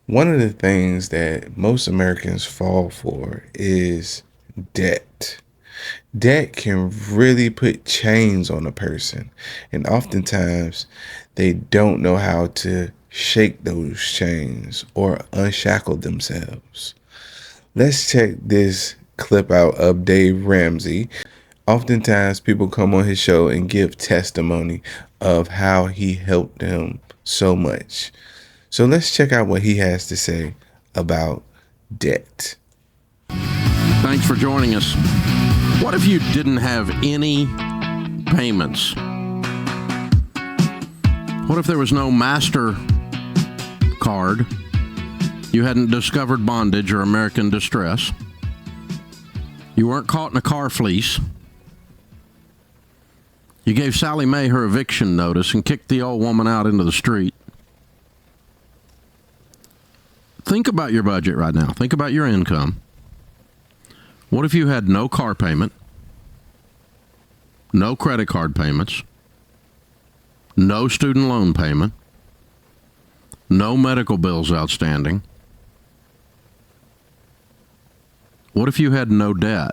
One of the things that most Americans fall for is debt. Debt can really put chains on a person, and oftentimes they don't know how to shake those chains or unshackle themselves. Let's check this clip out of Dave Ramsey. Oftentimes, people come on his show and give testimony of how he helped them so much. So let's check out what he has to say about debt. Thanks for joining us. What if you didn't have any payments? What if there was no Master card? You hadn't discovered bondage or American distress. You weren't caught in a car fleece. You gave Sally Mae her eviction notice and kicked the old woman out into the street. Think about your budget right now. Think about your income. What if you had no car payment, no credit card payments, no student loan payment, no medical bills outstanding? What if you had no debt?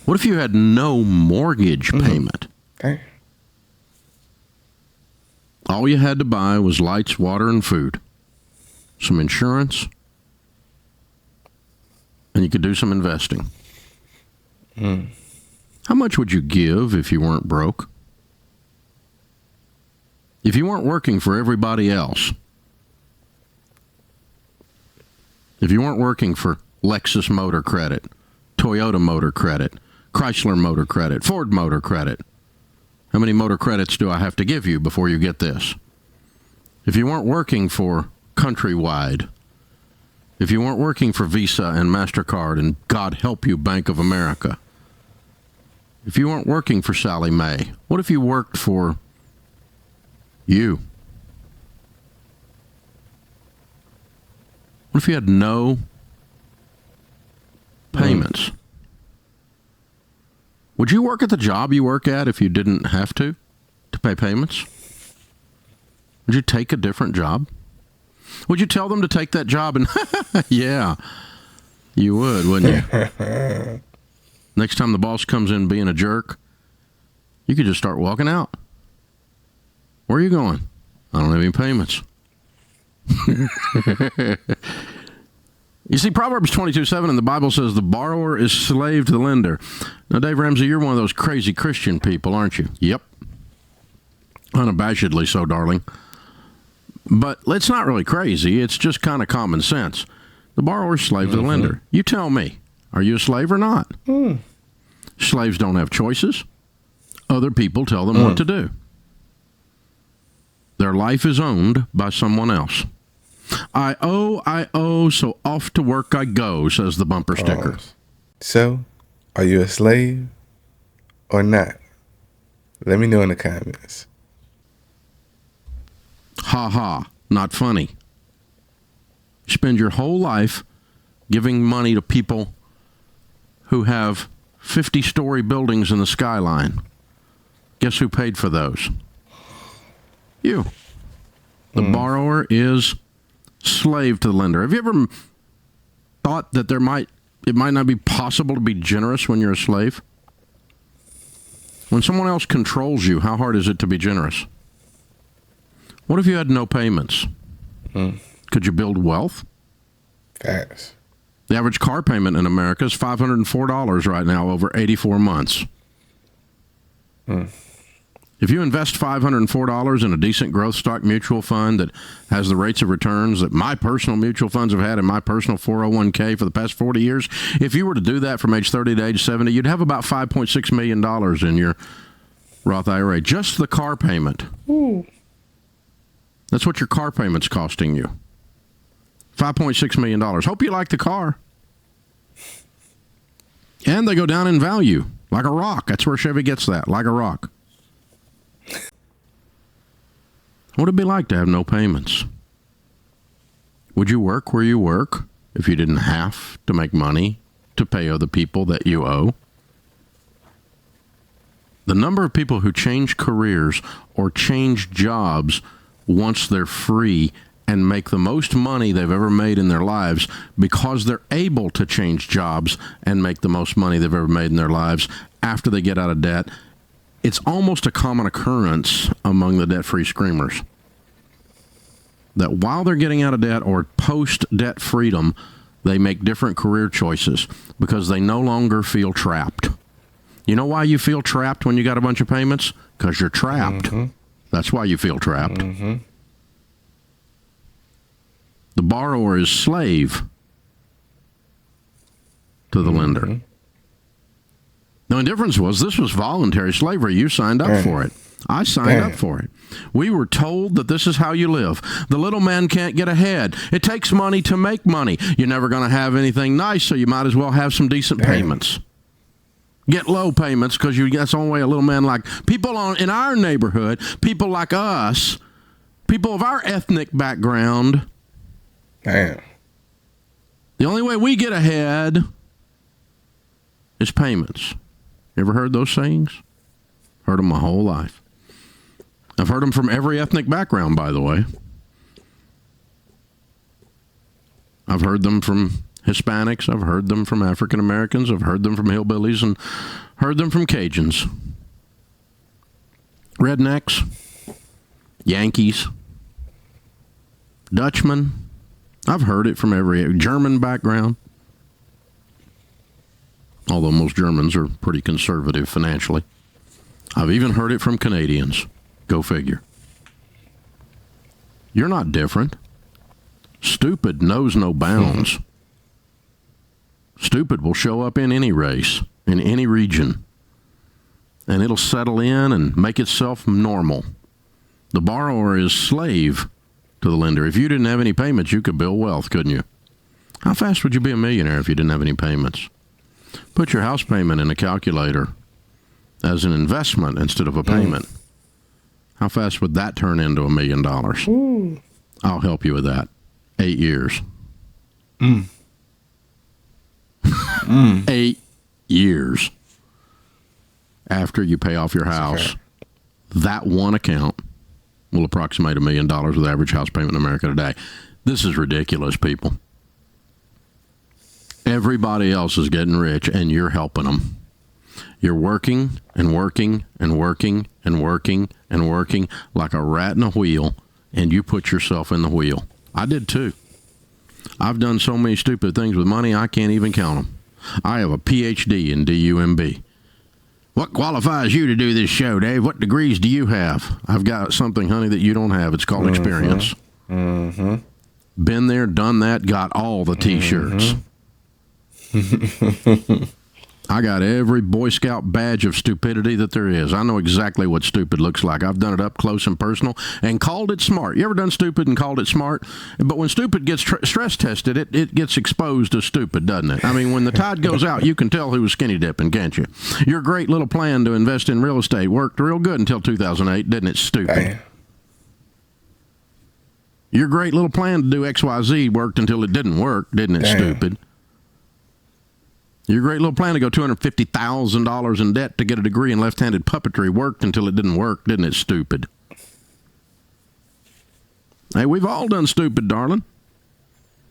What if you had no mortgage payment? Okay. All you had to buy was lights, water, and food, some insurance, and you could do some investing. How much would you give if you weren't broke? If you weren't working for everybody else? If you weren't working for Lexus Motor Credit, Toyota Motor Credit, Chrysler Motor Credit, Ford Motor Credit? How many motor credits do I have to give you before you get this? If you weren't working for Countrywide, if you weren't working for Visa and MasterCard and God help you, Bank of America, if you weren't working for Sally Mae, what if you worked for you? What if you had no payments? Would you work at the job you work at if you didn't have to pay payments? Would you take a different job? Would you tell them to take that job? And yeah, you would, wouldn't you? Next time the boss comes in being a jerk, you could just start walking out. Where are you going? I don't have any payments. You see, Proverbs 22:7 in the Bible says the borrower is slave to the lender. Now, Dave Ramsey, you're one of those crazy Christian people, aren't you? Yep. Unabashedly so, darling. But it's not really crazy. It's just kind of common sense. The borrower is slave to the lender. You tell me, are you a slave or not? Slaves don't have choices. Other people tell them what to do. Their life is owned by someone else. I owe, so off to work I go, says the bumper sticker. So, are you a slave or not? Let me know in the comments. Ha ha, not funny. You spend your whole life giving money to people who have 50-story buildings in the skyline. Guess who paid for those? You. The borrower is slave to the lender. Have you ever thought that it might not be possible to be generous when you're a slave? When someone else controls you, how hard is it to be generous? What if you had no payments? Could you build wealth? Facts. The average car payment in America is $504 right now over 84 months. If you invest $504 in a decent growth stock mutual fund that has the rates of returns that my personal mutual funds have had in my personal 401k for the past 40 years, if you were to do that from age 30 to age 70, you'd have about $5.6 million in your Roth IRA. Just the car payment. That's what your car payment's costing you. $5.6 million. Hope you like the car. And they go down in value, like a rock. That's where Chevy gets that, like a rock. What would it be like to have no payments? Would you work where you work if you didn't have to make money to pay other people that you owe? The number of people who change careers or change jobs once they're free and make the most money they've ever made in their lives because they're able to change jobs and make the most money they've ever made in their lives after they get out of debt. It's almost a common occurrence among the debt-free screamers that while they're getting out of debt or post-debt freedom, they make different career choices because they no longer feel trapped. You know why you feel trapped when you got a bunch of payments? Because you're trapped. Mm-hmm. That's why you feel trapped. Mm-hmm. The borrower is slave to the lender. Now, the difference was this was voluntary slavery. You signed up for it. I signed up for it. We were told that this is how you live. The little man can't get ahead. It takes money to make money. You're never going to have anything nice, so you might as well have some decent payments. Get low payments because that's the only way a little man like people in our neighborhood, people like us, people of our ethnic background. The only way we get ahead is payments. You ever heard those sayings? Heard them my whole life. I've heard them from every ethnic background, by the way. I've heard them from Hispanics. I've heard them from African Americans. I've heard them from hillbillies and heard them from Cajuns. Rednecks. Yankees. Dutchmen. I've heard it from every German background. Although most Germans are pretty conservative financially. I've even heard it from Canadians. Go figure. You're not different. Stupid knows no bounds. Stupid will show up in any race, in any region, and it'll settle in and make itself normal. The borrower is slave to the lender. If you didn't have any payments, you could build wealth, couldn't you? How fast would you be a millionaire if you didn't have any payments? Put your house payment in a calculator as an investment instead of a payment. How fast would that turn into $1 million? I'll help you with that. 8 years. 8 years after you pay off your house, that one account will approximate $1 million with the average house payment in America today. This is ridiculous, people. Everybody else is getting rich, and you're helping them. You're working and working and working and working and working like a rat in a wheel, and you put yourself in the wheel. I did too. I've done so many stupid things with money, I can't even count them. I have a PhD in DUMB. What qualifies you to do this show, Dave? What degrees do you have? I've got something, honey, that you don't have. It's called experience. Been there, done that, got all the T-shirts. I got every Boy Scout badge of stupidity that there is. I know exactly what stupid looks like. I've done it up close and personal and called it smart. You ever done stupid and called it smart? But when stupid gets stress tested, it gets exposed as stupid, doesn't it? I mean, when the tide goes out, you can tell who was skinny dipping, can't you? Your great little plan to invest in real estate worked real good until 2008, didn't it? Stupid. Your great little plan to do XYZ worked until it didn't work, didn't it? Stupid. Your great little plan to go $250,000 in debt to get a degree in left-handed puppetry worked until it didn't work, didn't it? Stupid. Hey, we've all done stupid, darling.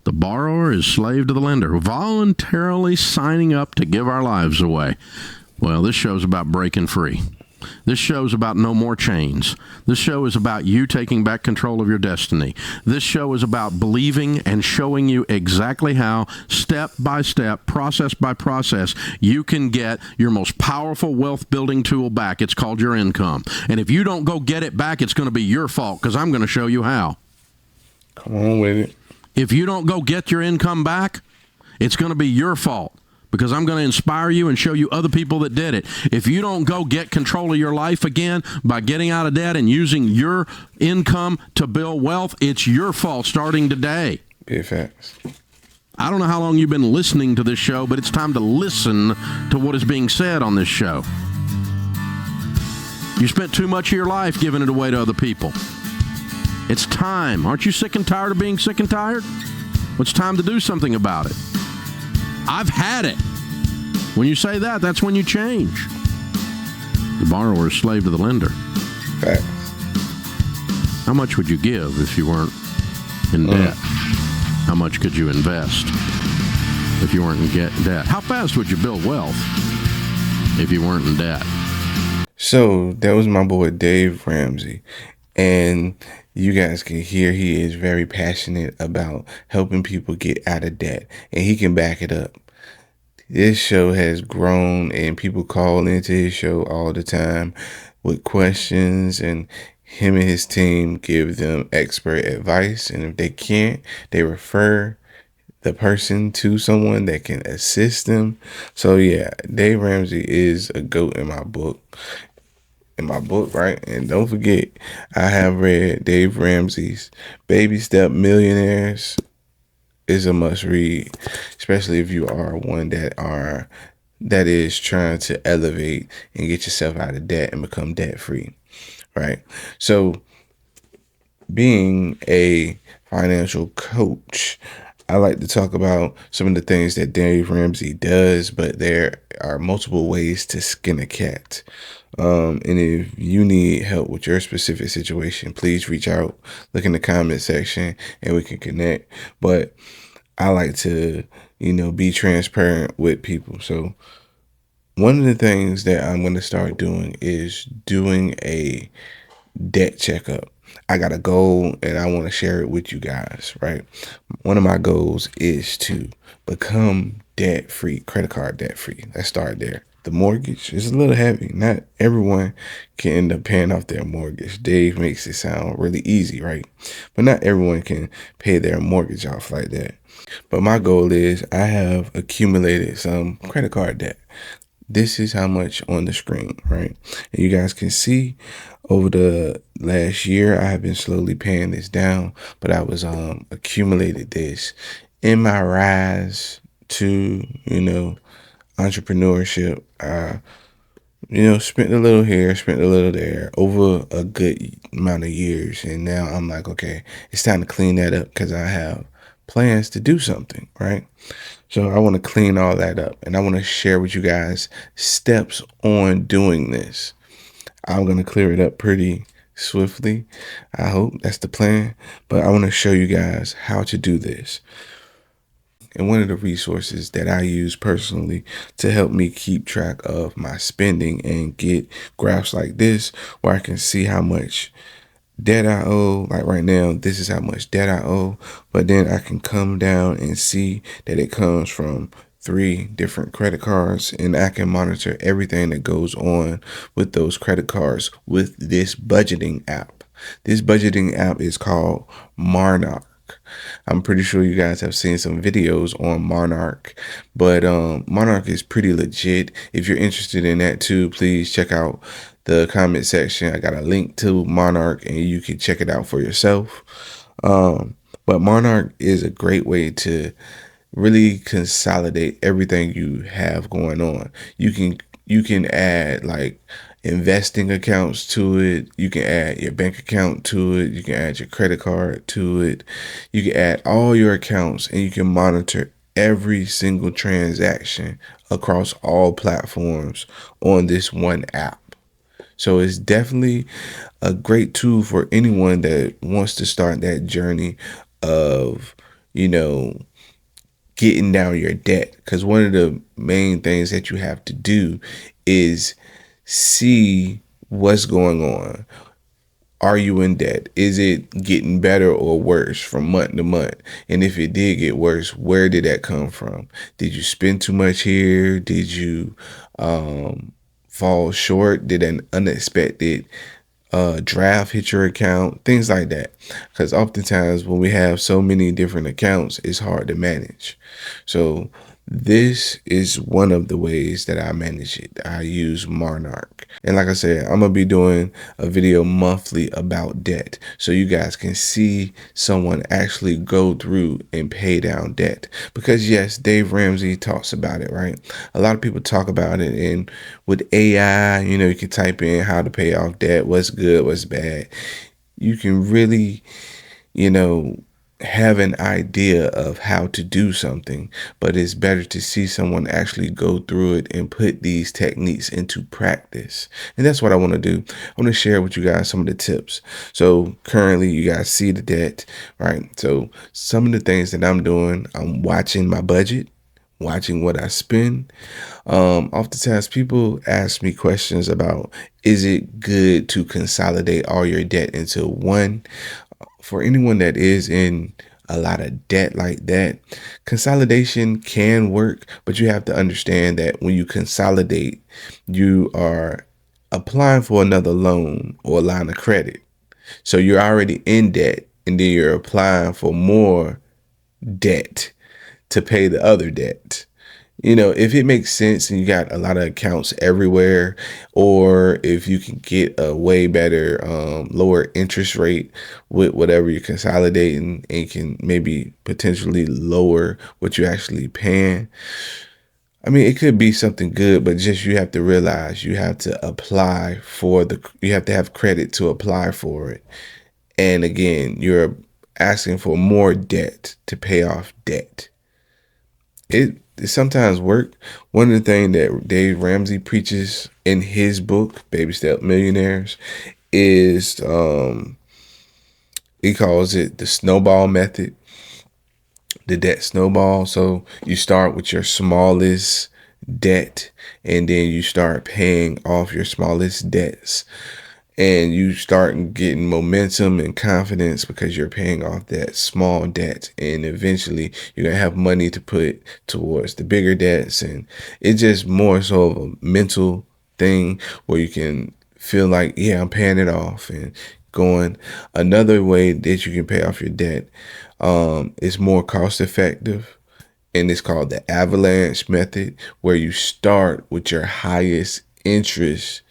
The borrower is slave to the lender, voluntarily signing up to give our lives away. Well, this show's about breaking free. This show's about no more chains. This show is about you taking back control of your destiny. This show is about believing and showing you exactly how, step by step, process by process, you can get your most powerful wealth-building tool back. It's called your income. And if you don't go get it back, it's going to be your fault because I'm going to show you how. Come on with it. If you don't go get your income back, it's going to be your fault. Because I'm going to inspire you and show you other people that did it. If you don't go get control of your life again by getting out of debt and using your income to build wealth, it's your fault starting today. Big facts. I don't know how long you've been listening to this show, but it's time to listen to what is being said on this show. You spent too much of your life giving it away to other people. It's time. Aren't you sick and tired of being sick and tired? Well, it's time to do something about it. I've had it. When you say that, that's when you change. The borrower is slave to the lender. Facts. How much would you give if you weren't in debt? How much could you invest if you weren't in debt? How fast would you build wealth if you weren't in debt? So that was my boy Dave Ramsey. And you guys can hear he is very passionate about helping people get out of debt. And he can back it up. This show has grown and people call into his show all the time with questions, and him and his team give them expert advice. And if they can't, they refer the person to someone that can assist them. So yeah, Dave Ramsey is a GOAT in my book, right? And don't forget, I have read Dave Ramsey's Baby Step Millionaires. Is a must read, especially if you are one that is trying to elevate and get yourself out of debt and become debt free, right? So being a financial coach, I like to talk about some of the things that Dave Ramsey does, but there are multiple ways to skin a cat. And if you need help with your specific situation, please reach out, look in the comment section, and we can connect. But I like to, be transparent with people. So one of the things that I'm going to start doing is doing a debt checkup. I got a goal and I want to share it with you guys, right? One of my goals is to become debt free, credit card debt free. Let's start there. The mortgage is a little heavy. Not everyone can end up paying off their mortgage. Dave makes it sound really easy, right? But not everyone can pay their mortgage off like that. But my goal is I have accumulated some credit card debt. This is how much on the screen, right? And you guys can see over the last year, I have been slowly paying this down, but I was accumulated this in my rise to, entrepreneurship. Spent a little here, spent a little there over a good amount of years. And now I'm like, okay, it's time to clean that up because I have plans to do something, right? So I want to clean all that up and I want to share with you guys steps on doing this. I'm going to clear it up pretty swiftly. I hope that's the plan, but I want to show you guys how to do this. And one of the resources that I use personally to help me keep track of my spending and get graphs like this where I can see how much debt I owe. Like right now, this is how much debt I owe, but then I can come down and see that it comes from 3 different credit cards, and I can monitor everything that goes on with those credit cards with this budgeting app. This budgeting app is called Monarch. I'm pretty sure you guys have seen some videos on Monarch, but Monarch is pretty legit. If you're interested in that too, please check out the comment section. I got a link to Monarch and you can check it out for yourself. But Monarch is a great way to really consolidate everything you have going on. You can add like investing accounts to it. You can add your bank account to it. You can add your credit card to it. You can add all your accounts and you can monitor every single transaction across all platforms on this one app. So it's definitely a great tool for anyone that wants to start that journey of, getting down your debt. Because one of the main things that you have to do is see what's going on. Are you in debt? Is it getting better or worse from month to month? And if it did get worse, where did that come from? Did you spend too much here? Did you fall short? Did an unexpected draft hit your account? Things like that. Because oftentimes when we have so many different accounts, it's hard to manage. So this is one of the ways that I manage it. I use Monarch. And like I said, I'm going to be doing a video monthly about debt so you guys can see someone actually go through and pay down debt. Because yes, Dave Ramsey talks about it, right? A lot of people talk about it, and with AI, you can type in how to pay off debt, what's good, what's bad. You can really, you know, have an idea of how to do something, but it's better to see someone actually go through it and put these techniques into practice. And that's what I want to do. I want to share with you guys some of the tips. So currently you guys see the debt, right? So some of the things that I'm doing, I'm watching my budget, watching what I spend. Oftentimes people ask me questions about, is it good to consolidate all your debt into one? For anyone that is in a lot of debt like that, consolidation can work, but you have to understand that when you consolidate, you are applying for another loan or a line of credit. So you're already in debt, and then you're applying for more debt to pay the other debt. If it makes sense and you got a lot of accounts everywhere, or if you can get a way better, lower interest rate with whatever you're consolidating, and can maybe potentially lower what you're actually paying. I mean, it could be something good, but just you have to realize you have to you have to have credit to apply for it. And again, you're asking for more debt to pay off debt. It sometimes work. One of the things that Dave Ramsey preaches in his book, Baby Step Millionaires, is he calls it the snowball method, the debt snowball. So you start with your smallest debt, and then you start paying off your smallest debts, and you start getting momentum and confidence because you're paying off that small debt, and eventually you're going to have money to put towards the bigger debts. And it's just more so of a mental thing where you can feel like, yeah, I'm paying it off and going. Another way that you can pay off your debt is more cost effective, and it's called the avalanche method, where you start with your highest interest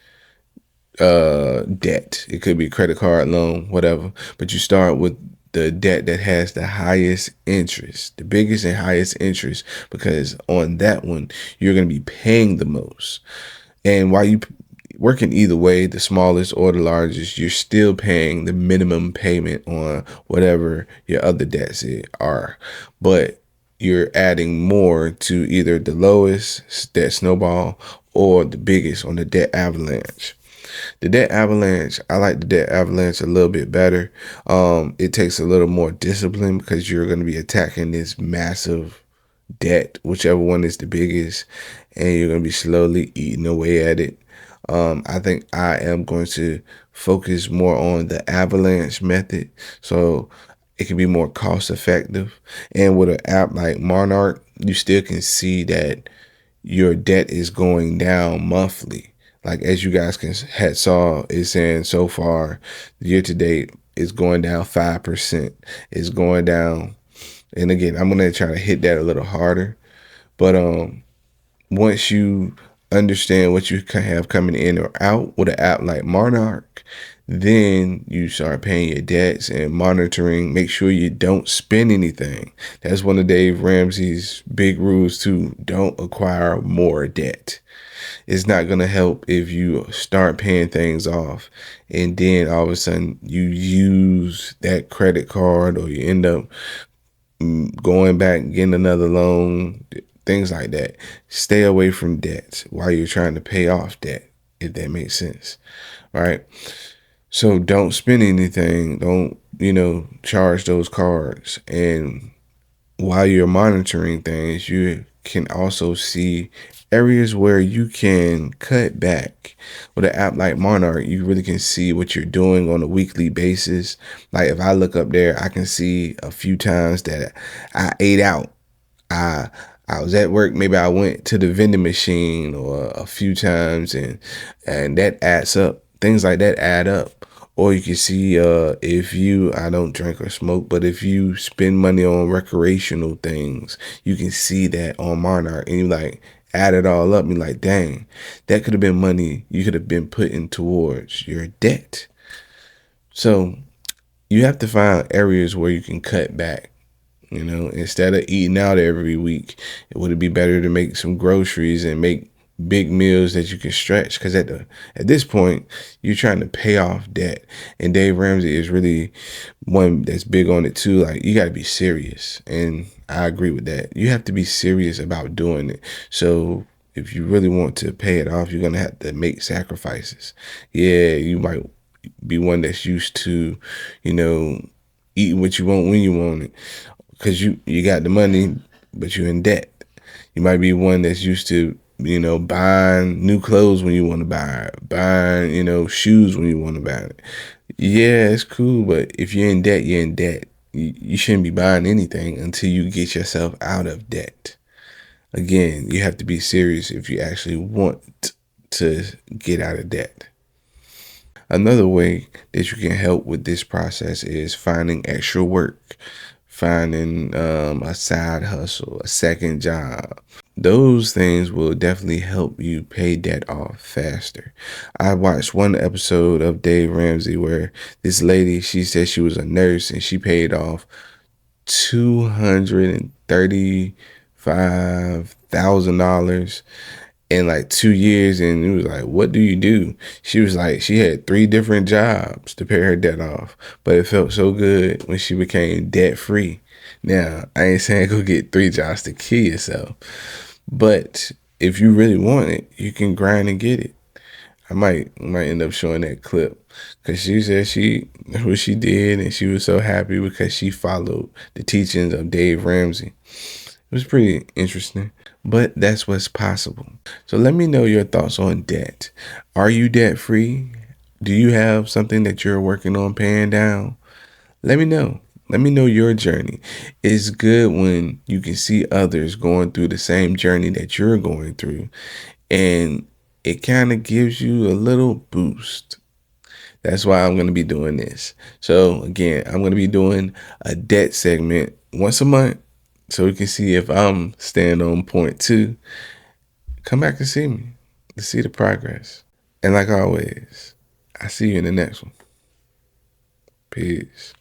debt. It could be credit card, loan, whatever, but you start with the debt that has the highest interest, the biggest and highest interest, because on that one you're going to be paying the most. And while you working either way, the smallest or the largest, you're still paying the minimum payment on whatever your other debts are, but you're adding more to either the lowest debt snowball or the biggest on the debt avalanche. The debt avalanche, I like the debt avalanche a little bit better. It takes a little more discipline because you're going to be attacking this massive debt, whichever one is the biggest, and you're going to be slowly eating away at it. I think I am going to focus more on the avalanche method, so it can be more cost effective. And with an app like Monarch, you still can see that your debt is going down monthly. Like, as you guys can had saw, it's saying so far year to date it's going down 5%. It's going down, and again, I'm gonna try to hit that a little harder. But once you understand what you can have coming in or out with an app like Monarch, then you start paying your debts and monitoring. Make sure you don't spend anything. That's one of Dave Ramsey's big rules too. Don't acquire more debt. It's not going to help if you start paying things off and then all of a sudden you use that credit card, or you end up going back and getting another loan, things like that. Stay away from debt while you're trying to pay off debt, if that makes sense. Right? So don't spend anything. Don't, charge those cards. And while you're monitoring things, you can also see areas where you can cut back. With an app like Monarch, you really can see what you're doing on a weekly basis. Like, if I look up there, I can see a few times that I ate out. I I was at work, maybe I went to the vending machine or a few times, and that adds up. Things like that add up. Or you can see if you, I don't drink or smoke, but if you spend money on recreational things, you can see that on Monarch, and you like add it all up and you're like, dang, that could have been money you could have been putting towards your debt. So you have to find areas where you can cut back. Instead of eating out every week, would it be better to make some groceries and make big meals that you can stretch, because at this point you're trying to pay off debt. And Dave Ramsey is really one that's big on it too. Like, you got to be serious, and I agree with that. You have to be serious about doing it. So if you really want to pay it off, you're gonna have to make sacrifices. Yeah, you might be one that's used to, you know, eating what you want when you want it, because you got the money, but you're in debt. You might be one that's used to, buying new clothes when you want to buy it, buying, shoes when you want to buy it. Yeah, it's cool, but if you're in debt, you're in debt. You shouldn't be buying anything until you get yourself out of debt. Again, you have to be serious if you actually want to get out of debt. Another way that you can help with this process is finding extra work, finding a side hustle, a second job. Those things will definitely help you pay debt off faster. I watched one episode of Dave Ramsey where this lady, she said she was a nurse and she paid off $235,000 in like 2 years. And it was like, what do you do? She was like, she had 3 different jobs to pay her debt off, but it felt so good when she became debt free. Now, I ain't saying go get 3 jobs to kill yourself, but if you really want it, you can grind and get it. I might end up showing that clip, because she said what she did, and she was so happy because she followed the teachings of Dave Ramsey. It was pretty interesting, but that's what's possible. So let me know your thoughts on debt. Are you debt free? Do you have something that you're working on paying down? Let me know. Let me know your journey. It's good when you can see others going through the same journey that you're going through, and it kind of gives you a little boost. That's why I'm going to be doing this. So again, I'm going to be doing a debt segment once a month, so we can see if I'm staying on point too. Come back and see me to see the progress. And like always, I see you in the next one. Peace.